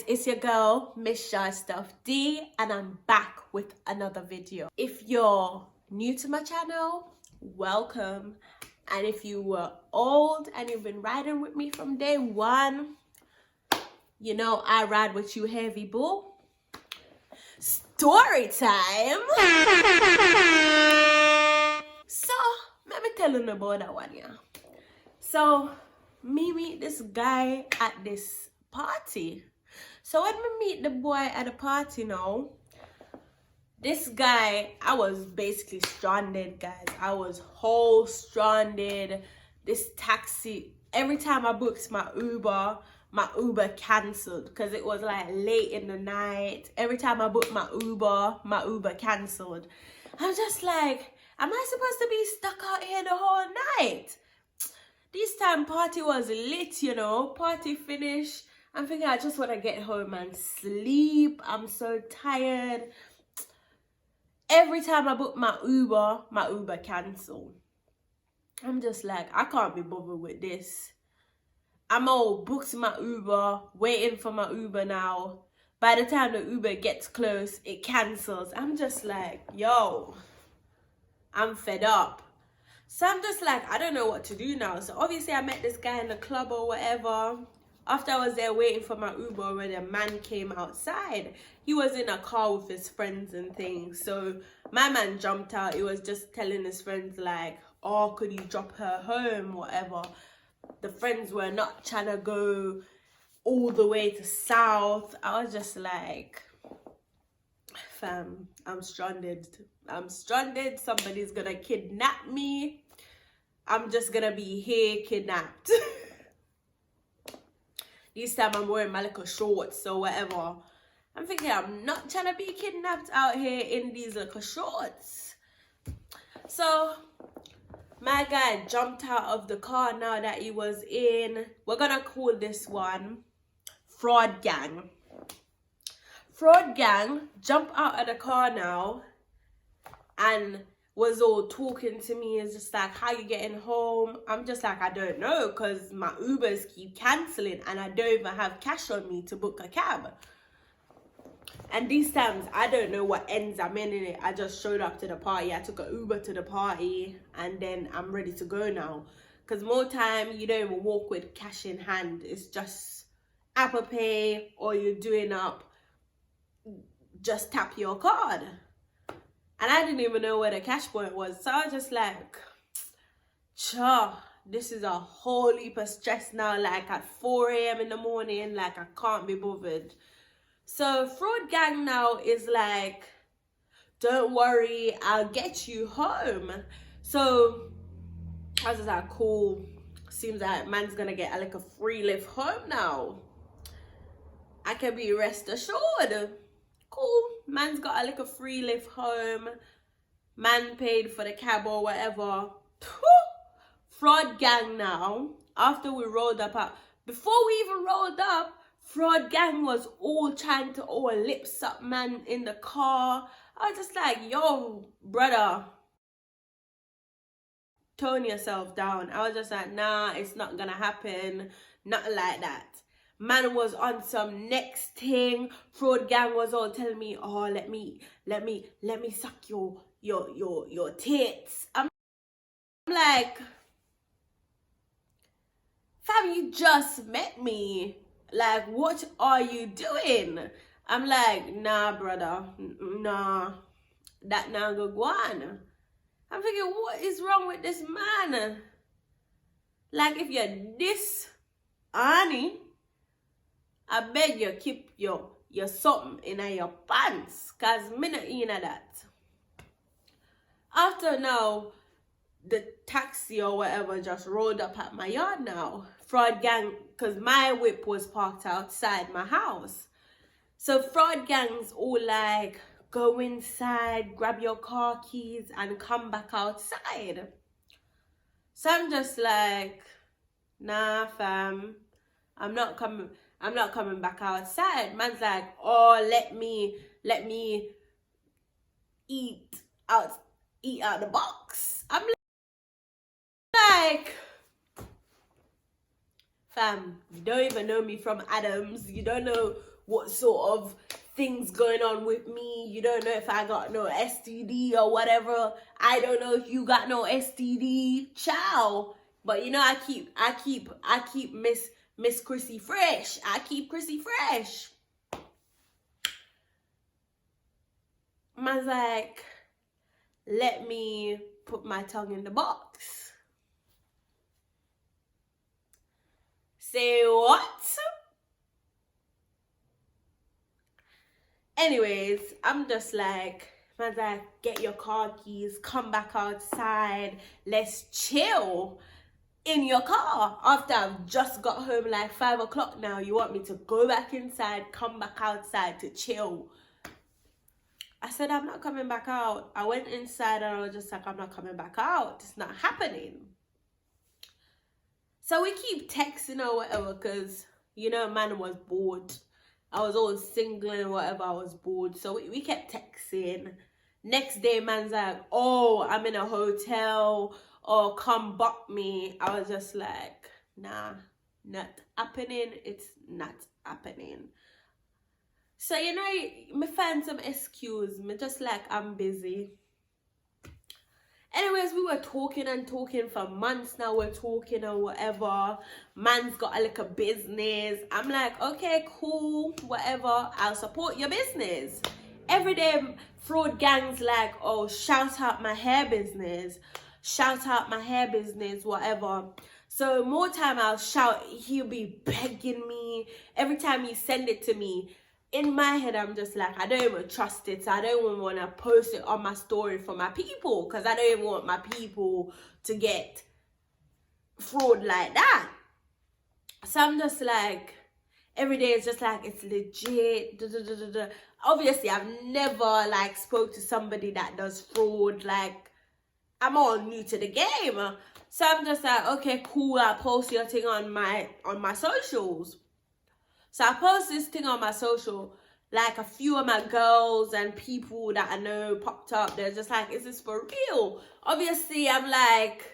It's your girl, Ms.ShortstuffDee, and I'm back with another video. If you're new to my channel, welcome. And if you were old and you've been riding with me from day one, you know I ride with you heavy, boo. Story time. So, let me tell you about that one, yeah. So, me meet this guy at this party. So when we meet the boy at the party now, this guy, I was basically stranded, guys. I was whole stranded. This taxi, every time I booked my Uber cancelled because it was like late in the night. Every time I booked my Uber cancelled. I'm just like, am I supposed to be stuck out here the whole night? This time party was lit, you know, party finished. I'm thinking I just want to get home and sleep. I'm so tired. Every time I book my Uber cancelled. I'm just like, I can't be bothered with this. I'm all booked my Uber, waiting for my Uber now. By the time the Uber gets close, it cancels. I'm just like, yo, I'm fed up. So I'm just like, I don't know what to do now. So obviously I met this guy in the club or whatever. After I was there waiting for my Uber, when a man came outside, he was in a car with his friends and things. So my man jumped out. He was just telling his friends like, oh, could you drop her home, whatever. The friends were not trying to go all the way to South. I was just like, fam, I'm stranded. I'm stranded. Somebody's gonna kidnap me. I'm just gonna be here kidnapped. This time I'm wearing my little shorts or whatever. I'm thinking I'm not trying to be kidnapped out here in these little shorts. So my guy jumped out of the car now that he was in. We're gonna call this one Fraud Gang. Fraud Gang jumped out of the car now and was all talking to me. It's just like, how you getting home? I'm just like, I don't know, because my Ubers keep cancelling and I don't even have cash on me to book a cab. And these times, I don't know what ends I'm in it. I just showed up to the party. I took an Uber to the party and then I'm ready to go now. Because more time, you don't even walk with cash in hand. It's just Apple Pay or you're doing up, just tap your card. And I didn't even know where the cash point was. So I was just like, this is a whole heap of stress now. Like at 4 a.m. in the morning, like I can't be bothered. So Fraud Gang now is like, don't worry, I'll get you home. So I was just like, cool. Seems like man's gonna get like a free lift home now. I can be rest assured. Cool, man's got a little free lift home. Man paid for the cab or whatever. Fraud Gang now, after we rolled up, before we even rolled up, Fraud Gang was all trying to lips up man in the car. I was just like, yo, brother, tone yourself down. I was just like, nah, it's not gonna happen. Nothing like that. Man was on some next thing. Fraud Gang was all telling me, oh, let me suck your tits. I'm like, fam, you just met me. Like, what are you doing? I'm like, nah, brother, nah, that now go on. I'm thinking, what is wrong with this man? Like, if you're this honey, I beg you keep your something in your pants, cause me not in that. After now, the taxi or whatever just rolled up at my yard now. Fraud Gang, cause my whip was parked outside my house. So Fraud Gang's all like, go inside, grab your car keys and come back outside. So I'm just like, nah, fam, I'm not coming back outside. Man's like, oh, let me eat out the box. I'm like, fam, you don't even know me from Adams. You don't know what sort of things going on with me. You don't know if I got no STD or whatever. I don't know if you got no STD. Ciao. But you know, I keep Miss Chrissy fresh. I keep Chrissy fresh. Man's like, let me put my tongue in the box. Say what? Anyways, I'm just like, man's like, get your car keys, come back outside, let's chill in your car. After I've just got home like 5 o'clock now, you want me to go back inside, come back outside to chill? I said, I'm not coming back out. I went inside and I was just like, I'm not coming back out. It's not happening. So we keep texting or whatever because, you know, man was bored. I was all single and whatever, I was bored. So we kept texting. Next day, man's like, oh, I'm in a hotel. Or come buck me. I was just like, nah, not happening. It's not happening. So, you know, me find some excuse. Me just like, I'm busy. Anyways, we were talking and talking for months now. We're talking or whatever. Man's got a little business. I'm like, okay, cool, whatever. I'll support your business. Every day, fraud gangs like, oh, shout out my hair business. Shout out my hair business, whatever. So more time I'll shout, he'll be begging me. Every time he send it to me, in my head, I'm just like, I don't even trust it. So I don't even want to post it on my story for my people because I don't even want my people to get fraud like that. So I'm just like, every day it's just like, it's legit. Da, da, da, da, da. Obviously, I've never like spoke to somebody that does fraud. Like, I'm all new to the game. So I'm just like, okay, cool. I'll post your thing on my socials. So I post this thing on my social, like a few of my girls and people that I know popped up. They're just like, is this for real? Obviously, I'm like,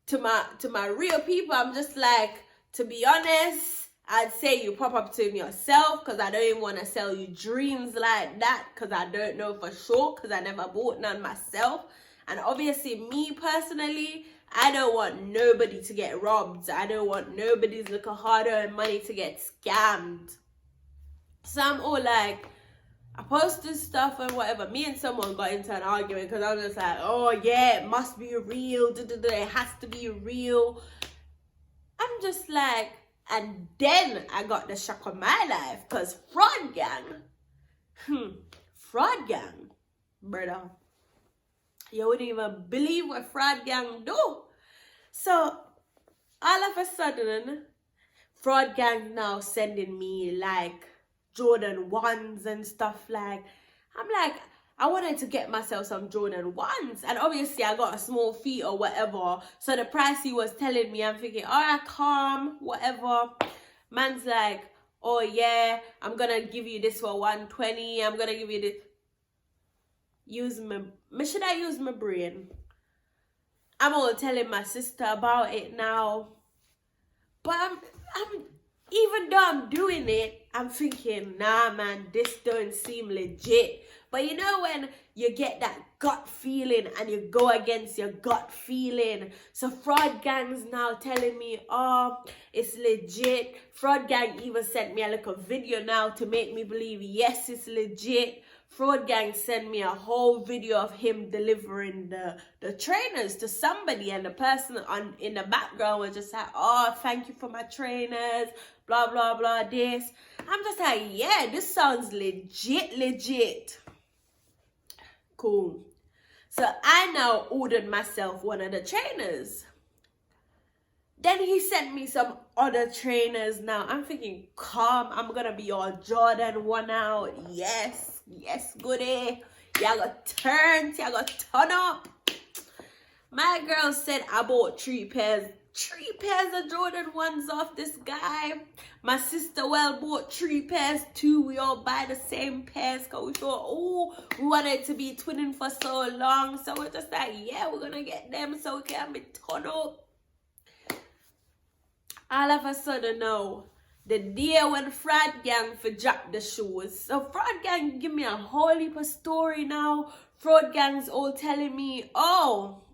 to my real people, I'm just like, to be honest, I'd say you pop up to me yourself because I don't even want to sell you dreams like that because I don't know for sure because I never bought none myself. And obviously, me personally, I don't want nobody to get robbed. I don't want nobody's little hard-earned money to get scammed. So I'm all like, I post this stuff and whatever. Me and someone got into an argument because I was just like, oh yeah, it must be real. It has to be real. I'm just like, and then I got the shock of my life because fraud gang, brother. You wouldn't even believe what fraud gang do. So, all of a sudden, fraud gang now sending me like Jordan 1s and stuff like. I'm like, I wanted to get myself some Jordan 1s. And obviously, I got a small feet or whatever. So, the price he was telling me, I'm thinking, all right, calm, whatever. Man's like, oh yeah, I'm going to give you this for 120. I'm going to give you this. Should I use my brain? I'm all telling my sister about it now. But I'm even though I'm doing it, I'm thinking, nah man, this don't seem legit. But you know when you get that gut feeling and you go against your gut feeling. So fraud gangs now telling me, oh, it's legit. Fraud gang even sent me a little video now to make me believe, yes, it's legit. Fraud gang sent me a whole video of him delivering the trainers to somebody, and the person in the background was just like, oh, thank you for my trainers, blah, blah, blah, this. I'm just like, yeah, this sounds legit. Cool. So I now ordered myself one of the trainers. Then he sent me some other trainers now. I'm thinking, calm, I'm going to be all Jordan 1 out. Yes, goody. Y'all got turned, y'all got turn up. My girl said I bought three pairs of Jordan 1s off this guy. My sister bought 3 pairs too. We all buy the same pairs because we thought, oh, we wanted to be twinning for so long. So we're just like, yeah, we're gonna get them so we can be torn up. All of a sudden now, the day when Fraud Gang for drop the shoes. So Fraud Gang give me a whole heap of story now. Fraud Gang's all telling me, oh,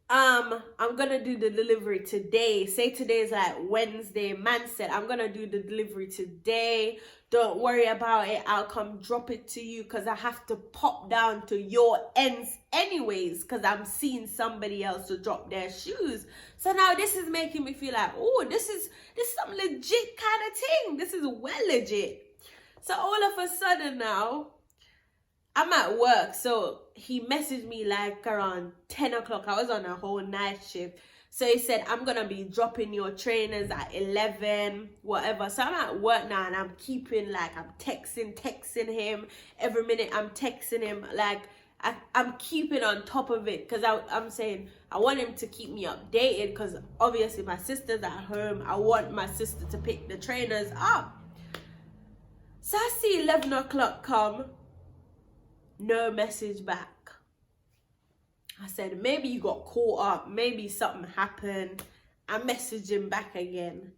I'm gonna do the delivery today. Say today is like Wednesday. Man said, I'm gonna do the delivery today. Don't worry about it. I'll come drop it to you because I have to pop down to your ends anyways because I'm seeing somebody else to drop their shoes. So now this is making me feel like, oh, this is some legit kind of thing. This is well legit. So all of a sudden now, I'm at work, so he messaged me like around 10 o'clock. I was on a whole night shift. So he said, I'm going to be dropping your trainers at 11, whatever. So I'm at work now and I'm keeping like, I'm texting him. Every minute I'm texting him. Like, I'm keeping on top of it because I'm saying I want him to keep me updated because obviously my sister's at home. I want my sister to pick the trainers up. So I see 11 o'clock come. No message back. I said, maybe you got caught up. Maybe something happened. I messaged him back again.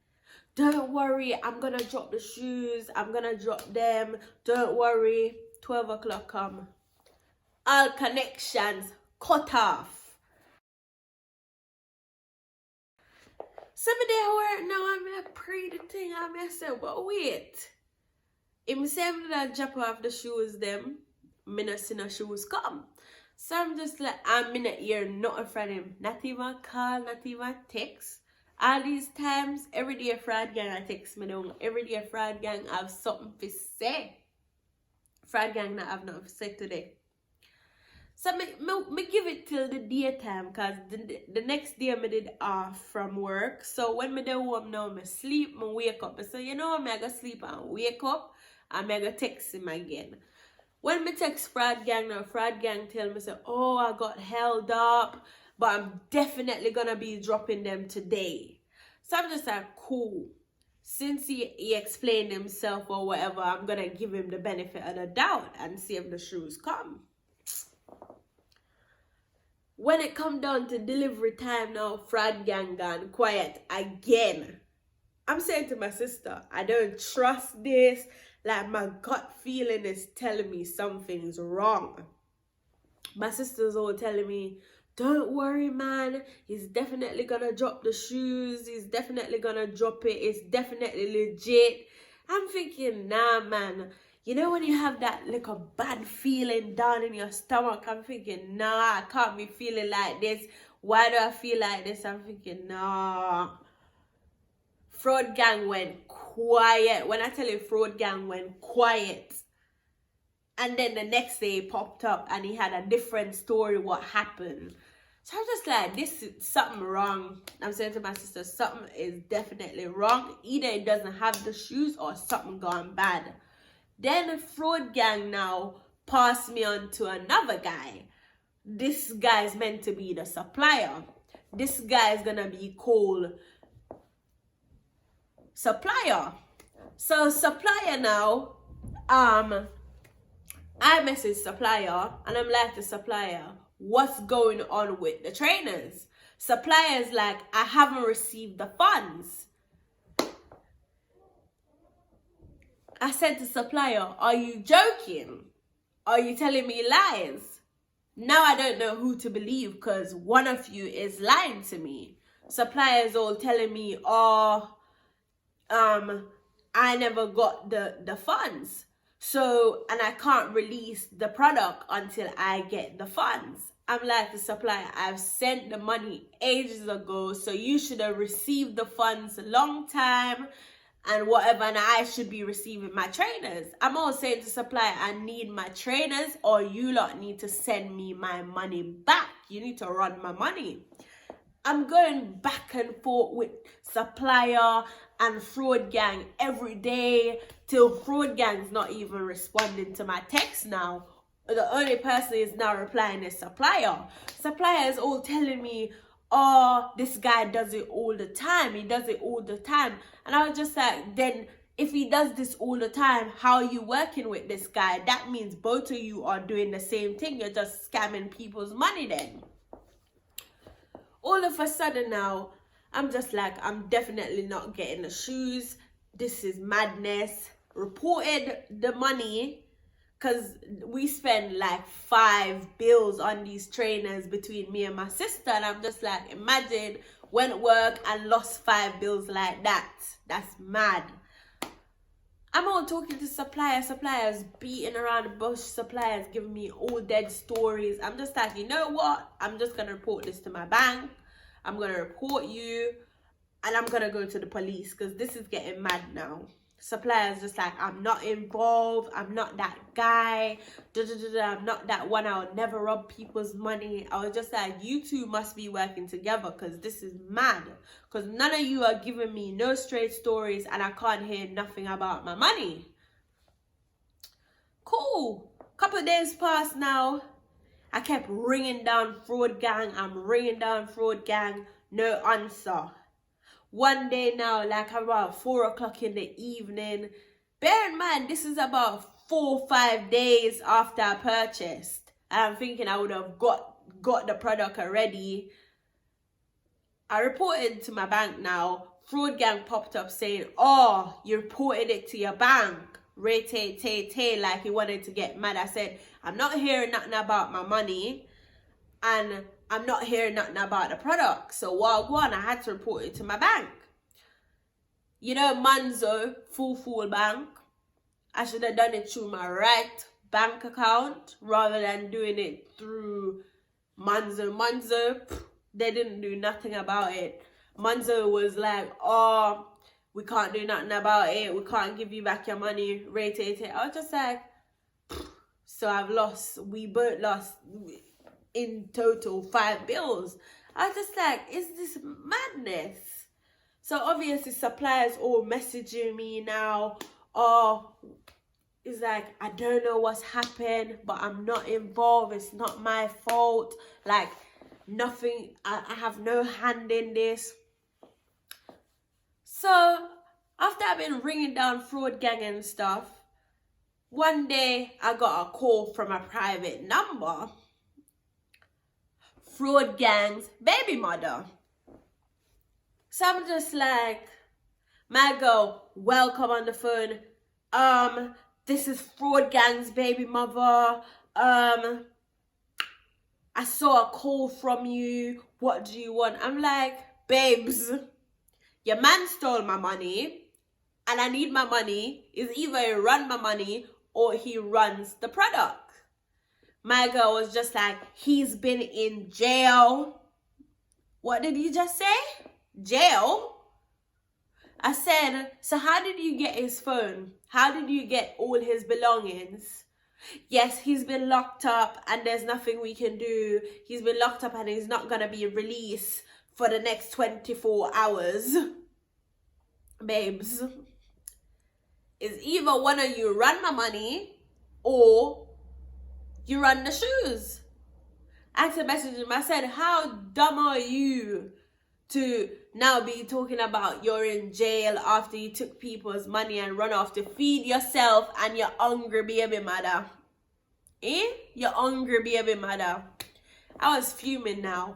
Don't worry, I'm going to drop the shoes. I'm going to drop them. Don't worry. 12 o'clock come. All connections cut off. Somebody at work now, I'm a pray the thing. I said, but wait. Him say I'm going to drop off the shoes them. Me not see no shoes come. So I'm just like, I'm in the ear, nothing from him. Not even call, not even text. All these times, every day a Fraud Gang I text me down. Every day a Fraud Gang have something to say. Fraud Gang not have nothing to say today. So me give it till the daytime because the next day I did off from work. So when me do home now, I sleep, I wake up. So you know, I go sleep and wake up and I go text him again. When me text Fraud Gang now, Fraud Gang tell me, say, oh, I got held up, but I'm definitely going to be dropping them today. So I'm just like, cool. Since he explained himself or whatever, I'm going to give him the benefit of the doubt and see if the shoes come. When it come down to delivery time now, Fraud Gang gone quiet again. I'm saying to my sister, I don't trust this. Like, my gut feeling is telling me something's wrong. My sister's all telling me, don't worry, man. He's definitely going to drop the shoes. He's definitely going to drop it. It's definitely legit. I'm thinking, nah, man. You know when you have that little bad feeling down in your stomach? I'm thinking, nah, I can't be feeling like this. Why do I feel like this? I'm thinking, nah. Fraud Gang went quiet. When I tell you Fraud Gang went quiet. And then the next day he popped up and he had a different story what happened. So I'm just like, this is something wrong. I'm saying to my sister, something is definitely wrong. Either it doesn't have the shoes or something gone bad. Then the Fraud Gang now passed me on to another guy. This guy is meant to be the supplier. This guy is going to be called Supplier. So Supplier now, I message Supplier and I'm like to Supplier, what's going on with the trainers? Supplier's like, I haven't received the funds. I said to Supplier, are you joking? Are you telling me lies? Now I don't know who to believe because one of you is lying to me. Supplier's all telling me, oh, I never got the funds. So, and I can't release the product until I get the funds. I'm like the supplier, I've sent the money ages ago, so you should have received the funds a long time and whatever, and I should be receiving my trainers. I'm all saying to supplier, I need my trainers or you lot need to send me my money back. You need to run my money. I'm going back and forth with Supplier and Fraud Gang every day till Fraud Gang's not even responding to my text now. the only person is now replying is supplier. Supplier is all telling me, oh, this guy does it all the time. He does it all the time. And I was just like, then if he does this all the time, how are you working with this guy? That means both of you are doing the same thing. You're just scamming people's money then. All of a sudden now, I'm just like, I'm definitely not getting the shoes. This is madness. Reported the money, because we spend like 5 bills on these trainers between me and my sister. And I'm just like, imagine went work and lost 5 bills like that. That's mad. I'm all talking to suppliers beating around the bush, suppliers giving me all dead stories. I'm just like, you know what? I'm just going to report this to my bank. I'm going to report you. And I'm going to go to the police because this is getting mad now. Suppliers just like, I'm not involved. I'm not that guy. I'm not that one. I would never rob people's money. I was just like, you two must be working together because this is mad. Because none of you are giving me no straight stories and I can't hear nothing about my money. Cool. Couple of days passed now. I kept ringing down fraud gang. I'm ringing down fraud gang. No answer. One day now, like about 4 o'clock in the evening. Bear in mind, this is about 4 or 5 days after I purchased. And I'm thinking I would have got the product already. I reported to my bank now. Fraud gang popped up saying, oh, you reported it to your bank. Like he wanted to get mad. I said, I'm not hearing nothing about my money. And I'm not hearing nothing about the product. So while going, I had to report it to my bank. You know, Manzo, full bank. I should have done it through my right bank account rather than doing it through Manzo. They didn't do nothing about it. Manzo was like, oh, we can't do nothing about it. We can't give you back your money. I was just like, so we both lost in total 5 bills. I was just like, is this madness? So obviously suppliers all messaging me now. Oh, it's like, I don't know what's happened, but I'm not involved. It's not my fault. Like, nothing, I have no hand in this. So after I've been ringing down fraud gang and stuff, one day I got a call from a private number. Fraud gang's baby mother. So I'm just like, my girl, welcome on the phone. This is fraud gang's baby mother. I saw a call from you. What do you want? I'm like, babes, your man stole my money and I need my money. It's either he run my money or he runs the product. My girl was just like, he's been in jail. What did you just say? Jail? I said, so how did you get his phone? How did you get all his belongings? Yes, he's been locked up and there's nothing we can do. He's been locked up and he's not going to be released for the next 24 hours. Babes, it's either one of you run my money or you run the shoes. I had to message him. I said, how dumb are you to now be talking about you're in jail after you took people's money and run off to feed yourself and your hungry baby mother? Your hungry baby mother. I was fuming now.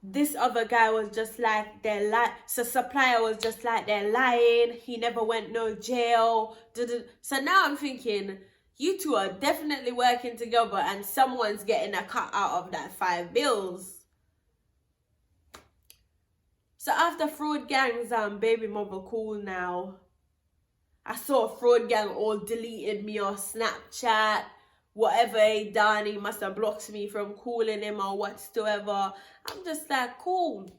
This other guy was just like, they're lying. So supplier was just like, they're lying. He never went no jail. So now I'm thinking, you two are definitely working together and someone's getting a cut out of that 5 bills. So after fraud gang's baby mother call now, I saw fraud gang all deleted me on Snapchat. Whatever he done, he must have blocked me from calling him or whatsoever. I'm just like, cool.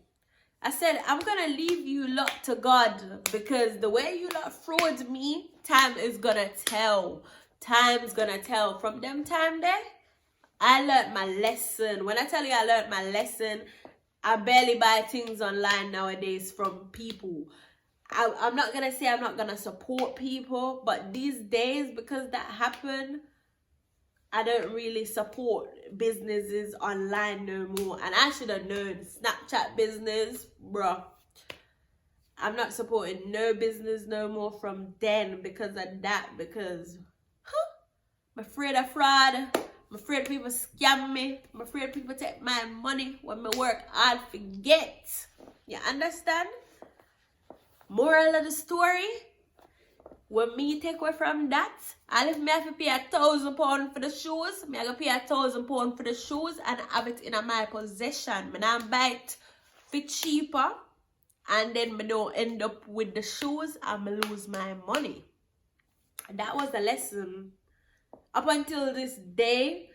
I said, I'm going to leave you lot to God because the way you lot fraud me, time is going to tell. Time's going to tell. From them time there, I learned my lesson. When I tell you I learned my lesson, I barely buy things online nowadays from people. I'm not going to say I'm not going to support people, but these days, because that happened, I don't really support businesses online no more. And I should have known Snapchat business, bruh. I'm not supporting no business no more from then because of that. Because I'm afraid of fraud. I'm afraid people scam me. I'm afraid people take my money when I work hard forget. You understand? Moral of the story, when me take away from that, and if me have to pay £1,000 for the shoes, me I go pay £1,000 for the shoes and have it in my possession. Me not buy it for cheaper, and then me don't end up with the shoes and me lose my money. That was the lesson. Up until this day,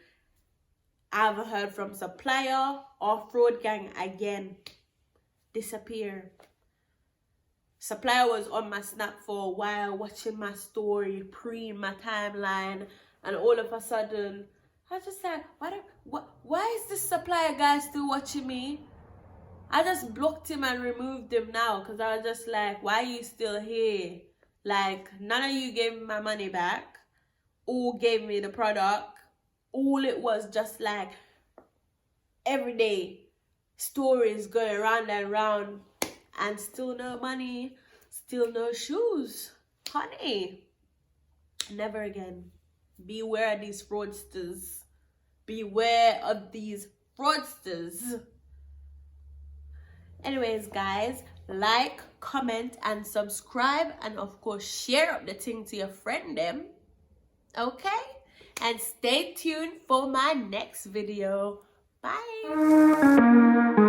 I haven't heard from supplier or fraud gang again. Disappear. Supplier was on my snap for a while, watching my story, preying my timeline, and all of a sudden, I just like, why is this supplier guy still watching me? I just blocked him and removed him now because I was just like, why are you still here? Like, none of you gave me my money back. All gave me the product. All it was just like every day stories going round and round and still no money, still no shoes. Honey, never again. Beware of these fraudsters. Beware of these fraudsters. Anyways, guys, like, comment, and subscribe, and of course share up the thing to your friend them. Okay? And stay tuned for my next video. Bye.